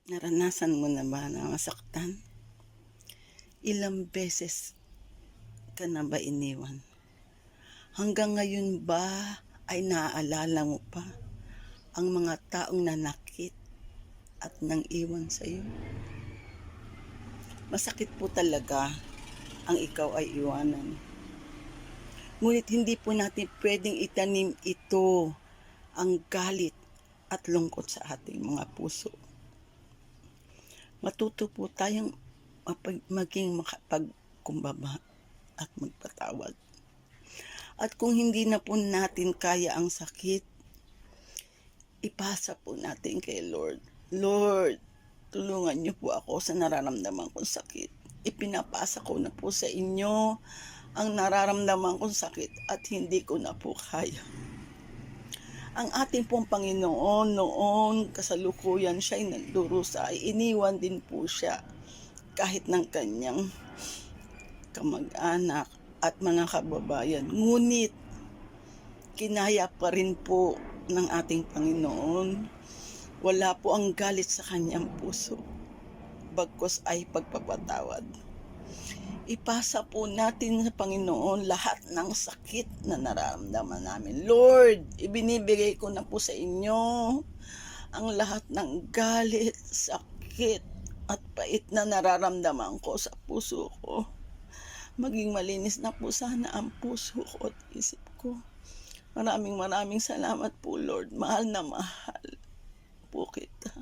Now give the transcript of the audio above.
Naranasan mo na ba na masaktan? Ilang beses ka na ba iniwan? Hanggang ngayon ba ay naaalala mo pa ang mga taong nanakit at nang iwan sa iyo? Masakit po talaga ang ikaw ay iwanan. Ngunit hindi po natin pwedeng itanim ito, ang galit at lungkot sa ating mga puso. Matuto po tayong maging makapagkumbaba at magpatawad. At kung hindi na po natin kaya ang sakit, ipasa po natin kay Lord. Lord, tulungan niyo po ako sa nararamdaman kong sakit. Ipinapasa ko na po sa inyo ang nararamdaman kong sakit at hindi ko na po kaya. Ang ating pong Panginoon noon kasalukuyan siya ay nagdurusa, ay iniwan din po siya kahit ng kanyang kamag-anak at mga kababayan. Ngunit kinaya pa rin po ng ating Panginoon. Wala po ang galit sa kanyang puso, bagkus ay pagpapatawad. Ipasa po natin sa Panginoon lahat ng sakit na nararamdaman namin. Lord, ibinibigay ko na po sa inyo ang lahat ng galit, sakit, at pait na nararamdaman ko sa puso ko. Maging malinis na po sana ang puso ko at isip ko. Maraming salamat po, Lord. Mahal na mahal po kita.